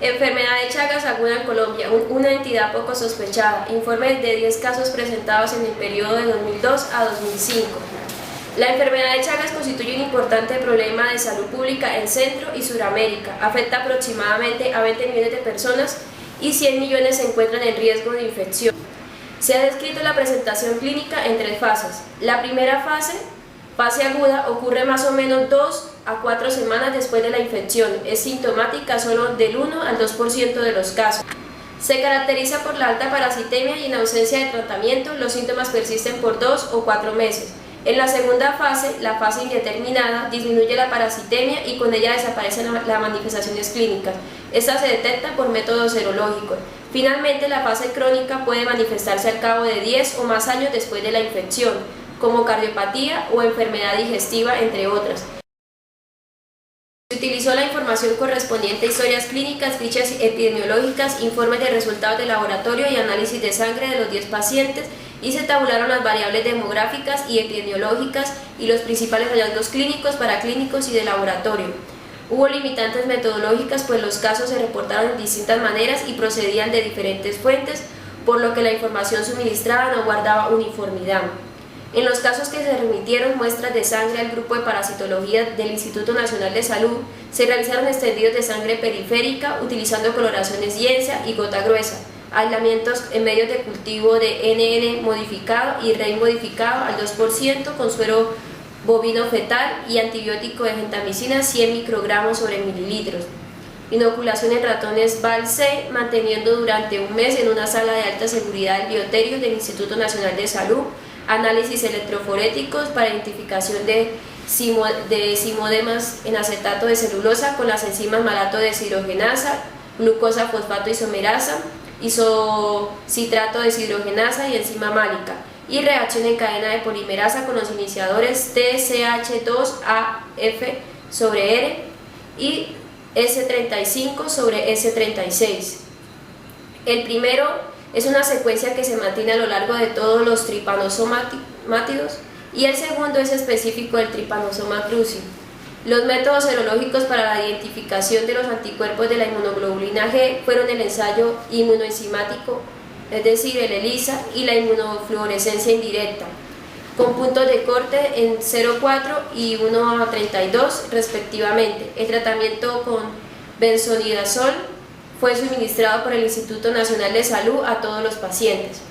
Enfermedad de Chagas aguda en Colombia, una entidad poco sospechada. Informe de 10 casos presentados en el periodo de 2002 a 2005. La enfermedad de Chagas constituye un importante problema de salud pública en Centro y Suramérica. Afecta aproximadamente a 20 millones de personas y 100 millones se encuentran en riesgo de infección. Se ha descrito la presentación clínica en 3 fases. La primera fase aguda, ocurre más o menos 2 a 4 semanas después de la infección. Es sintomática solo del 1 al 2% de los casos. Se caracteriza por la alta parasitemia y en ausencia de tratamiento, los síntomas persisten por 2 o 4 meses. En la segunda fase, la fase indeterminada, disminuye la parasitemia y con ella desaparecen las manifestaciones clínicas. Esta se detecta por métodos serológicos. Finalmente, la fase crónica puede manifestarse al cabo de 10 o más años después de la infección, como cardiopatía o enfermedad digestiva, entre otras. Se utilizó la información correspondiente a historias clínicas, fichas epidemiológicas, informes de resultados de laboratorio y análisis de sangre de los 10 pacientes y se tabularon las variables demográficas y epidemiológicas y los principales hallazgos clínicos, paraclínicos y de laboratorio. Hubo limitantes metodológicas, pues los casos se reportaron de distintas maneras y procedían de diferentes fuentes, por lo que la información suministrada no guardaba uniformidad. En los casos que se remitieron muestras de sangre al grupo de parasitología del Instituto Nacional de Salud, se realizaron extendidos de sangre periférica utilizando coloraciones Yensia y gota gruesa, aislamientos en medios de cultivo de NN modificado y REI modificado al 2% con suero bovino fetal y antibiótico de gentamicina 100 microgramos sobre mililitros. Inoculación en ratones VAL-C, manteniendo durante un mes en una sala de alta seguridad el bioterio del Instituto Nacional de Salud, análisis electroforéticos para identificación de simodemas en acetato de celulosa con las enzimas malato deshidrogenasa, glucosa fosfato isomerasa, isocitrato deshidrogenasa y enzima málica, y reacción en cadena de polimerasa con los iniciadores TCH2AF sobre R y S35 sobre S36. El primero es una secuencia que se mantiene a lo largo de todos los tripanosomátidos y el segundo es específico del Trypanosoma cruzi. Los métodos serológicos para la identificación de los anticuerpos de la inmunoglobulina G fueron el ensayo inmunoenzimático, es decir, el ELISA, y la inmunofluorescencia indirecta, con puntos de corte en 0,4 y 1,32 respectivamente. El tratamiento con benzonidazol fue suministrado por el Instituto Nacional de Salud a todos los pacientes.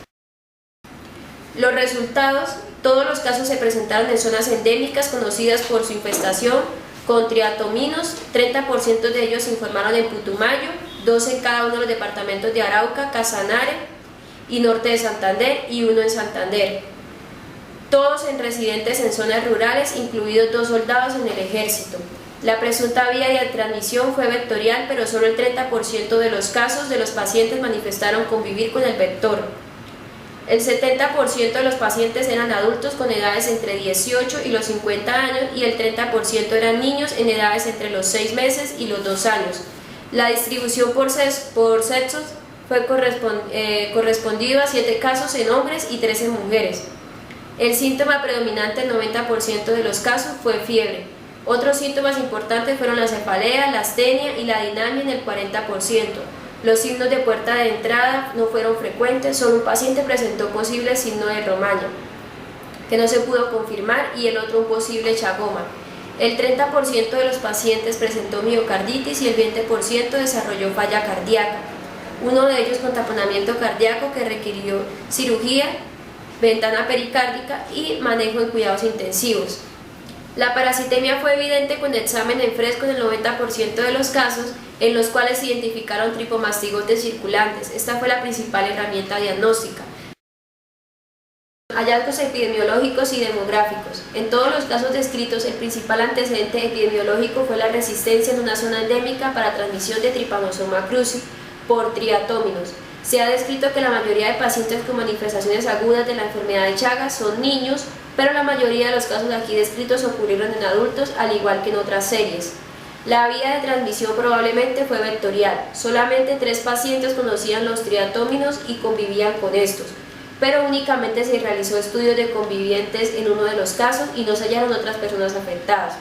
Los resultados: todos los casos se presentaron en zonas endémicas conocidas por su infestación con triatominos, 30% de ellos se informaron en Putumayo, 12 en cada uno de los departamentos de Arauca, Casanare y norte de Santander y 1 en Santander. Todos en residentes en zonas rurales, incluidos 2 soldados en el ejército. La presunta vía de transmisión fue vectorial, pero solo el 30% de los casos de los pacientes manifestaron convivir con el vector. El 70% de los pacientes eran adultos con edades entre 18 y los 50 años y el 30% eran niños en edades entre los 6 meses y los 2 años. La distribución por sexos fue correspondido a 7 casos en hombres y 3 en mujeres. El síntoma predominante en 90% de los casos fue fiebre. Otros síntomas importantes fueron la cefalea, la astenia y la dinamia en el 40%. Los signos de puerta de entrada no fueron frecuentes, solo un paciente presentó posible signo de romaña, que no se pudo confirmar, y el otro un posible chagoma. El 30% de los pacientes presentó miocarditis y el 20% desarrolló falla cardíaca. Uno de ellos con taponamiento cardíaco que requirió cirugía, ventana pericárdica y manejo en cuidados intensivos. La parasitemia fue evidente con examen en fresco en el 90% de los casos, en los cuales se identificaron tripomastigotes circulantes. Esta fue la principal herramienta diagnóstica. Hallazgos epidemiológicos y demográficos. En todos los casos descritos, el principal antecedente epidemiológico fue la resistencia en una zona endémica para transmisión de Trypanosoma cruzi por triatóminos. Se ha descrito que la mayoría de pacientes con manifestaciones agudas de la enfermedad de Chagas son niños, pero la mayoría de los casos aquí descritos ocurrieron en adultos, al igual que en otras series. La vía de transmisión probablemente fue vectorial. Solamente 3 pacientes conocían los triatóminos y convivían con estos, pero únicamente se realizó estudios de convivientes en uno de los casos y no se hallaron otras personas afectadas.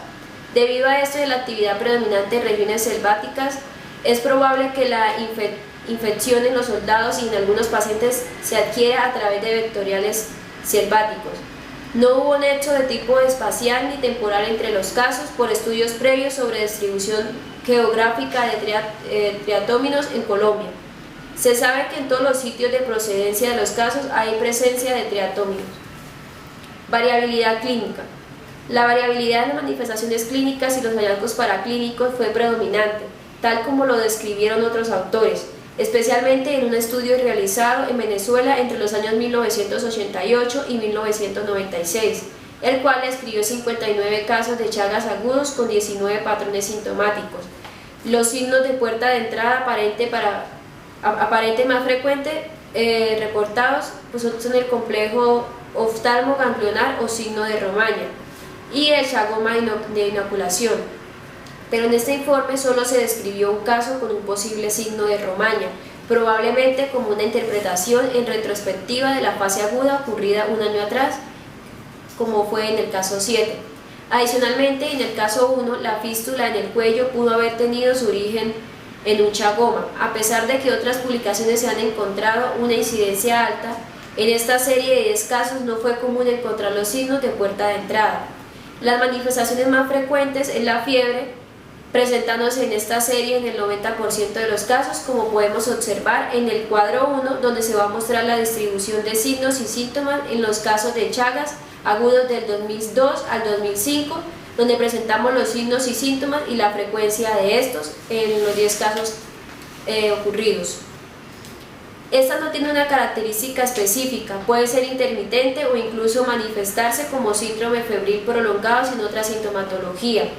Debido a esto y a la actividad predominante en regiones selváticas, Es probable que la infección en los soldados y en algunos pacientes se adquiera a través de vectoriales selváticos. No hubo nexo de tipo espacial ni temporal entre los casos por estudios previos sobre distribución geográfica de triatóminos en Colombia. Se sabe que en todos los sitios de procedencia de los casos hay presencia de triatóminos. Variabilidad clínica. La variabilidad en las manifestaciones clínicas y los hallazgos paraclínicos fue predominante, tal como lo describieron otros autores, especialmente en un estudio realizado en Venezuela entre los años 1988 y 1996, el cual describió 59 casos de Chagas agudos con 19 patrones sintomáticos. Los signos de puerta de entrada aparente más frecuente reportados pues son el complejo oftalmoganglionar o signo de Romaña y el chagoma de inoculación. Pero en este informe solo se describió un caso con un posible signo de Romaña, probablemente como una interpretación en retrospectiva de la fase aguda ocurrida un año atrás, como fue en el caso 7. Adicionalmente, en el caso 1, la fístula en el cuello pudo haber tenido su origen en un chagoma, a pesar de que otras publicaciones se han encontrado una incidencia alta. En esta serie de 10 casos no fue común encontrar los signos de puerta de entrada. Las manifestaciones más frecuentes es la fiebre, presentándose en esta serie en el 90% de los casos, como podemos observar en el cuadro 1, donde se va a mostrar la distribución de signos y síntomas en los casos de Chagas agudos del 2002 al 2005, donde presentamos los signos y síntomas y la frecuencia de estos en los 10 casos ocurridos. Esta no tiene una característica específica, puede ser intermitente o incluso manifestarse como síndrome febril prolongado sin otra sintomatología.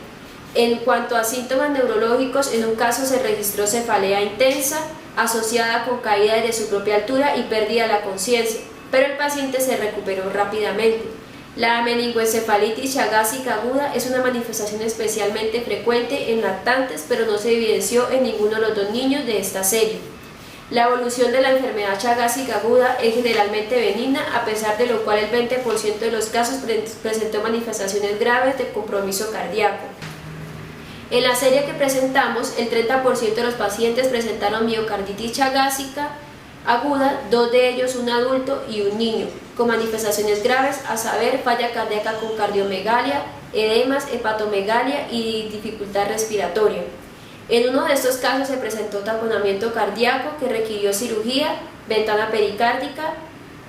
En cuanto a síntomas neurológicos, en un caso se registró cefalea intensa asociada con caída desde su propia altura y pérdida de la conciencia, pero el paciente se recuperó rápidamente. La meningoencefalitis chagásica aguda es una manifestación especialmente frecuente en lactantes, pero no se evidenció en ninguno de los 2 niños de esta serie. La evolución de la enfermedad chagásica aguda es generalmente benigna, a pesar de lo cual el 20% de los casos presentó manifestaciones graves de compromiso cardíaco. En la serie que presentamos, el 30% de los pacientes presentaron miocarditis chagásica aguda, 2 de ellos un adulto y un niño, con manifestaciones graves, a saber, falla cardíaca con cardiomegalia, edemas, hepatomegalia y dificultad respiratoria. En uno de estos casos se presentó taponamiento cardíaco que requirió cirugía, ventana pericárdica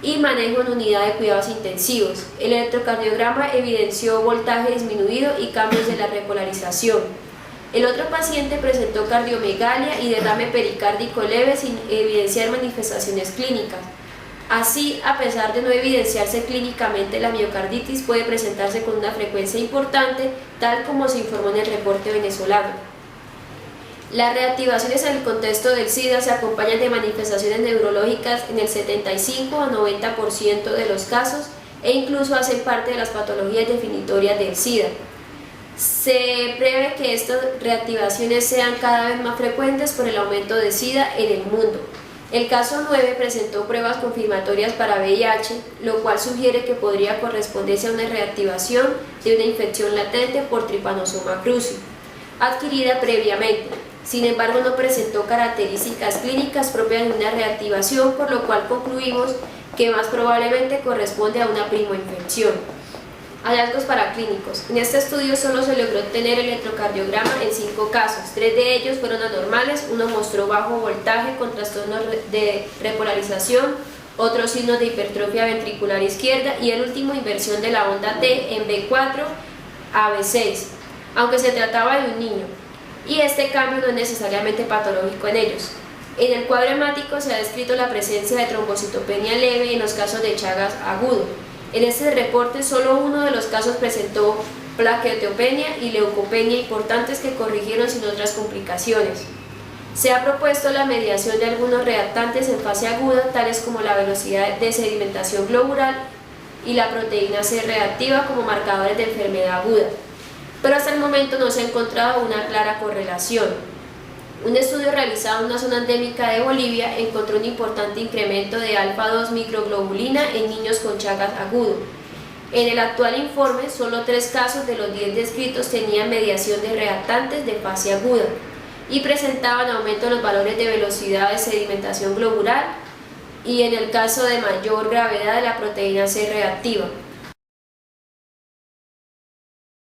y manejo en unidad de cuidados intensivos. El electrocardiograma evidenció voltaje disminuido y cambios de la repolarización. El otro paciente presentó cardiomegalia y derrame pericárdico leve sin evidenciar manifestaciones clínicas. Así, a pesar de no evidenciarse clínicamente, la miocarditis puede presentarse con una frecuencia importante, tal como se informó en el reporte venezolano. Las reactivaciones en el contexto del SIDA se acompañan de manifestaciones neurológicas en el 75 a 90% de los casos e incluso hacen parte de las patologías definitorias del SIDA. Se prevé que estas reactivaciones sean cada vez más frecuentes por el aumento de SIDA en el mundo. El caso 9 presentó pruebas confirmatorias para VIH, lo cual sugiere que podría corresponderse a una reactivación de una infección latente por Trypanosoma cruzi, adquirida previamente. Sin embargo, no presentó características clínicas propias de una reactivación, por lo cual concluimos que más probablemente corresponde a una primoinfección. Hallazgos paraclínicos. En este estudio solo se logró obtener el electrocardiograma en 5 casos, 3 de ellos fueron anormales, uno mostró bajo voltaje con trastornos de repolarización, otros signos de hipertrofia ventricular izquierda y el último inversión de la onda T en B4 a B6, aunque se trataba de un niño, y este cambio no es necesariamente patológico en ellos. En el cuadro hemático se ha descrito la presencia de trombocitopenia leve en los casos de Chagas agudo. En este reporte solo uno de los casos presentó plaqueotopenia y leucopenia importantes que corrigieron sin otras complicaciones. Se ha propuesto la mediación de algunos reactantes en fase aguda, tales como la velocidad de sedimentación globular y la proteína C reactiva como marcadores de enfermedad aguda, pero hasta el momento no se ha encontrado una clara correlación. Un estudio realizado en una zona endémica de Bolivia encontró un importante incremento de alfa-2 microglobulina en niños con Chagas agudo. En el actual informe, solo 3 casos de los 10 descritos tenían mediación de reactantes de fase aguda, y presentaban aumento en los valores de velocidad de sedimentación globular y en el caso de mayor gravedad de la proteína C reactiva.